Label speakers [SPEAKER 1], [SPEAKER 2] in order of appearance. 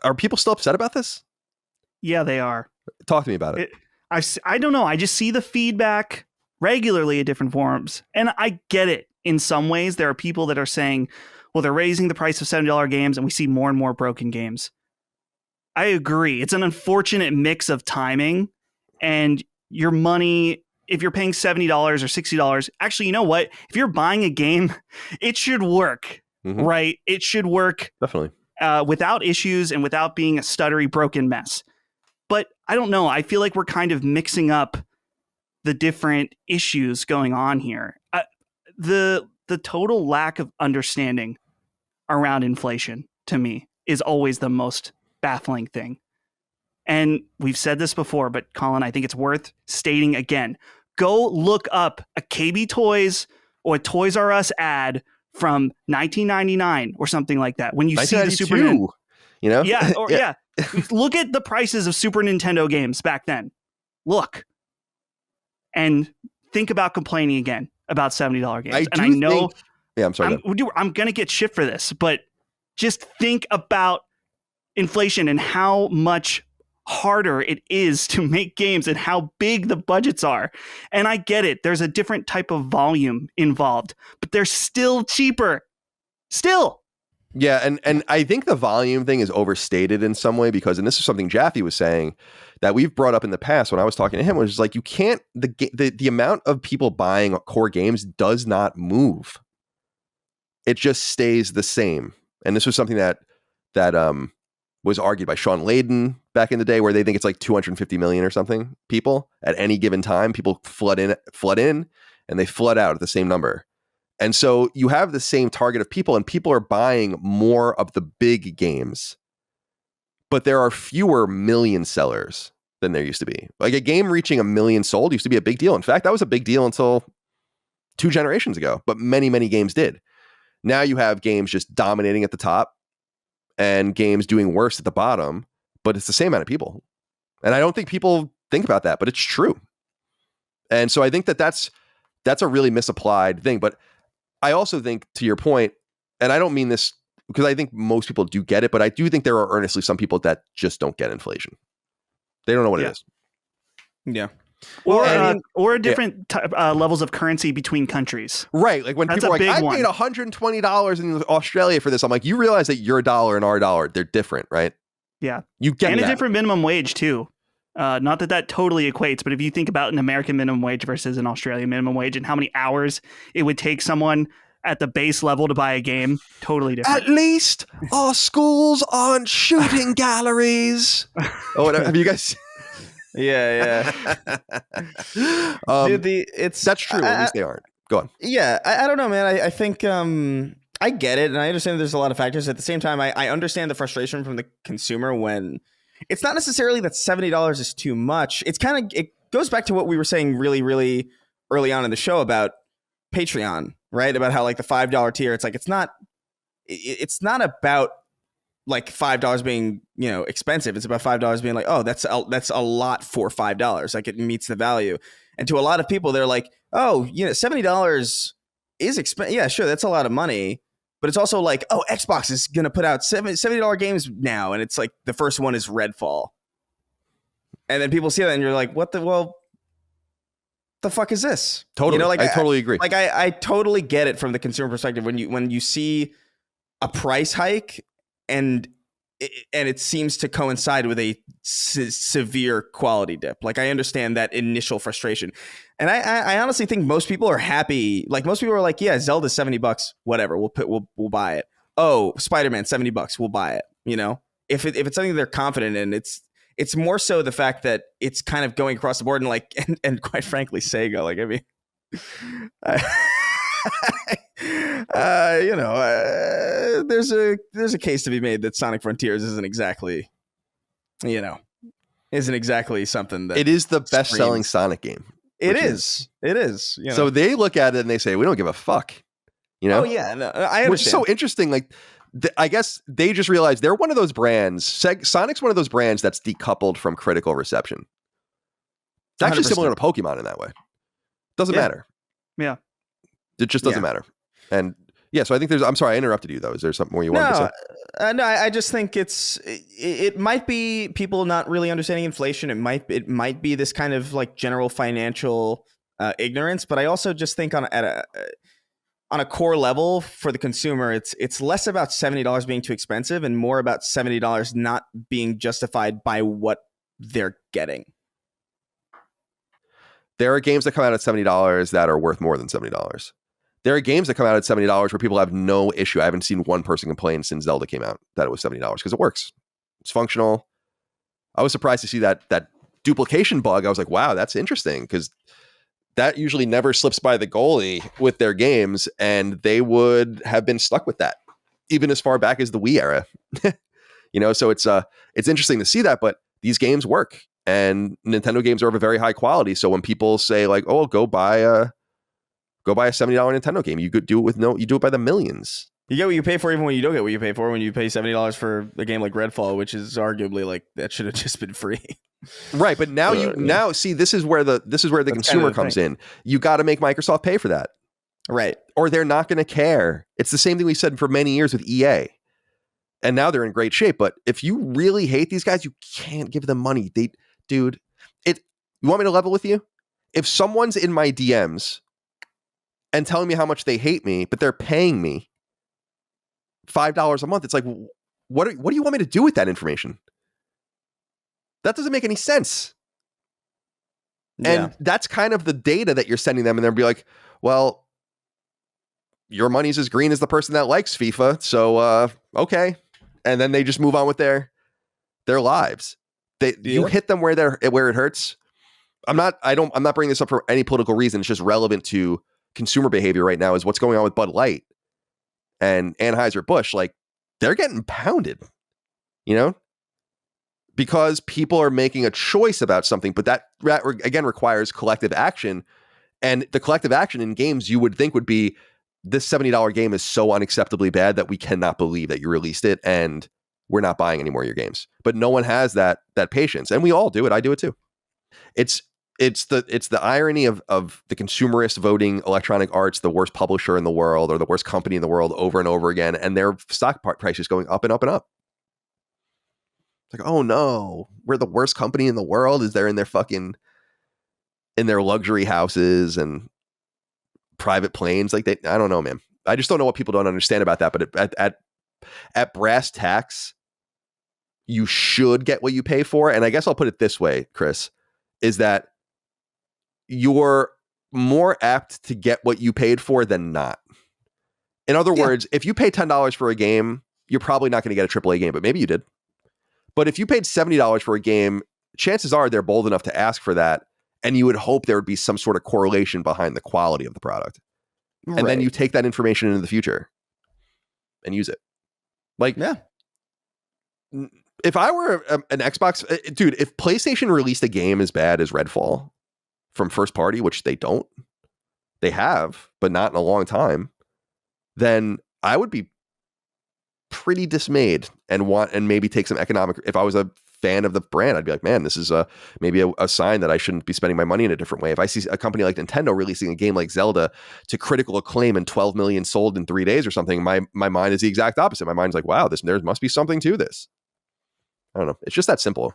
[SPEAKER 1] Are people still upset about this?
[SPEAKER 2] Yeah, they are.
[SPEAKER 1] Talk to me about it.
[SPEAKER 2] I don't know. I just see the feedback regularly at different forums. And I get it. In some ways, there are people that are saying, well, they're raising the price of $70 games and we see more and more broken games. I agree. It's an unfortunate mix of timing and your money. If you're paying $70 or $60, actually, you know what? If you're buying a game, it should work, right? It should work
[SPEAKER 1] definitely
[SPEAKER 2] without issues and without being a stuttery, broken mess. But I don't know. I feel like we're kind of mixing up the different issues going on here. The total lack of understanding around inflation to me is always the most baffling thing. And we've said this before, but Colin, I think it's worth stating again. Go look up a KB Toys or a Toys R Us ad from 1999 or something like that. When you see the Super Nintendo,
[SPEAKER 1] you know?
[SPEAKER 2] Yeah. Or, yeah. Look at the prices of Super Nintendo games back then. Look. And think about complaining again about $70 games. I know.
[SPEAKER 1] I'm sorry.
[SPEAKER 2] I'm going to get shit for this, but just think about inflation and how much harder it is to make games and how big the budgets are. And I get it. There's a different type of volume involved, but they're still cheaper. Still.
[SPEAKER 1] Yeah, and I think the volume thing is overstated in some way because, and this is something Jaffe was saying that we've brought up in the past when I was talking to him, was like, you can't, the amount of people buying core games does not move. It just stays the same. And this was something that was argued by Sean Layden back in the day, where they think it's like 250 million or something people at any given time. People flood in and they flood out at the same number. And so you have the same target of people, and people are buying more of the big games, but there are fewer million sellers than there used to be. Like a game reaching 1 million sold used to be a big deal. In fact, that was a big deal until 2 generations ago, but many, many games did. Now you have games just dominating at the top and games doing worse at the bottom, but it's the same amount of people. And I don't think people think about that, but it's true. And so I think that's a really misapplied thing. But I also think, to your point, and I don't mean this because I think most people do get it, but I do think there are earnestly some people that just don't get inflation. They don't know what it is.
[SPEAKER 3] Yeah.
[SPEAKER 2] Or different levels of currency between countries.
[SPEAKER 1] Right. Like when people are like, I paid $120 in Australia for this. I'm like, you realize that your dollar and our dollar, they're different, right?
[SPEAKER 2] Yeah.
[SPEAKER 1] You get
[SPEAKER 2] and
[SPEAKER 1] that.
[SPEAKER 2] A different minimum wage too. Not that totally equates, but if you think about an American minimum wage versus an Australian minimum wage and how many hours it would take someone at the base level to buy a game, totally different.
[SPEAKER 1] At least our schools aren't shooting galleries. Oh, whatever. Have you guys...
[SPEAKER 3] Yeah.
[SPEAKER 1] Dude, that's true. At least they aren't. Go on.
[SPEAKER 3] Yeah. I don't know, man. I think I get it. And I understand there's a lot of factors. At the same time, I understand the frustration from the consumer when it's not necessarily that $70 is too much. It's kind of, it goes back to what we were saying really, really early on in the show about Patreon, right? About how like the $5 tier, it's like, it's not about like $5 being, expensive. It's about $5 being like, oh, that's a lot for $5. Like it meets the value. And to a lot of people, they're like, oh, $70 is expensive. Yeah, sure. That's a lot of money. But it's also like, oh, Xbox is going to put out $70 games now. And it's like the first one is Redfall. And then people see that and you're like, the fuck is this?
[SPEAKER 1] Totally. I totally agree.
[SPEAKER 3] Like I totally get it from the consumer perspective when you see a price hike and it seems to coincide with a severe quality dip. Like I understand that initial frustration. And I honestly think most people are happy. Like most people are like, yeah, Zelda's $70, whatever. We'll buy it. Oh, Spider-Man, $70, we'll buy it. If it's something they're confident in, it's more so the fact that it's kind of going across the board and quite frankly, Sega. Like, I mean, there's a case to be made that Sonic Frontiers isn't exactly something that
[SPEAKER 1] it is the best-selling Sonic game.
[SPEAKER 3] It is.
[SPEAKER 1] So they look at it and they say, we don't give a fuck.
[SPEAKER 3] Oh yeah, no, I understand.
[SPEAKER 1] Which is so interesting. Like, I guess they just realized they're one of those brands. Sonic's one of those brands that's decoupled from critical reception. It's actually 100%. Similar to Pokemon in that way. Doesn't matter.
[SPEAKER 2] Yeah.
[SPEAKER 1] It just doesn't matter. And yeah, so I think I'm sorry, I interrupted you though. Is there something more you wanted to say?
[SPEAKER 3] No, I just think it might be people not really understanding inflation. It might be this kind of like general financial ignorance. But I also just think on a core level for the consumer, it's less about $70 being too expensive and more about $70 not being justified by what they're getting.
[SPEAKER 1] There are games that come out at $70 that are worth more than $70. There are games that come out at $70 where people have no issue. I haven't seen one person complain since Zelda came out that it was $70 because it works. It's functional. I was surprised to see that duplication bug. I was like, wow, that's interesting, because that usually never slips by the goalie with their games, and they would have been stuck with that even as far back as the Wii era. So it's interesting to see that, but these games work, and Nintendo games are of a very high quality. So when people say like, oh, go buy a $70 Nintendo game, you could do it you do it by the millions.
[SPEAKER 3] You get what you pay for, even when you don't get what you pay for. When you pay $70 for a game like Redfall, which is arguably like that should have just been free.
[SPEAKER 1] Right, but now see, this is where the consumer comes in. You got to make Microsoft pay for that,
[SPEAKER 3] right? Or
[SPEAKER 1] they're not going to care. It's the same thing we said for many years with EA, and now they're in great shape. But if you really hate these guys, you can't give them money. You want me to level with you? If someone's in my DMs and telling me how much they hate me, but they're paying me $5 a month, it's like, what do you want me to do with that information? That doesn't make any sense. Yeah. And that's kind of the data that you're sending them, and they'll be like, well, your money's as green as the person that likes FIFA, so okay. And then they just move on with their lives. You hit them where it hurts. I'm not bringing this up for any political reason. It's just relevant to consumer behavior right now, is what's going on with Bud Light and Anheuser-Busch. Like, they're getting pounded, because people are making a choice about something, but that again requires collective action. And the collective action in games, you would think, would be, this $70 game is so unacceptably bad that we cannot believe that you released it, and we're not buying any more of your games. But no one has that patience, and we all do it. I do it too. It's the irony of the consumerist voting Electronic Arts the worst publisher in the world, or the worst company in the world, over and over again, and their stock price is going up and up and up. It's like, oh no, we're the worst company in the world. Is there in their luxury houses and private planes? Like, I don't know, man. I just don't know what people don't understand about that. But at brass tacks, you should get what you pay for. And I guess I'll put it this way, Chris, is that you're more apt to get what you paid for than not. In other words, if you pay $10 for a game, you're probably not going to get a AAA game, but maybe you did. But if you paid $70 for a game, chances are they're bold enough to ask for that, and you would hope there would be some sort of correlation behind the quality of the product. Right. And then you take that information into the future and use it. Like, yeah. If I were an Xbox, dude, if PlayStation released a game as bad as Redfall from first party, which they don't, they have, but not in a long time, then I would be pretty dismayed and maybe take some economic. If I was a fan of the brand, I'd be like, man, this is maybe a sign that I shouldn't be spending my money in a different way. If I see a company like Nintendo releasing a game like Zelda to critical acclaim and 12 million sold in 3 days or something, my mind is the exact opposite. My mind's like, wow, there must be something to this. I don't know. It's just that simple.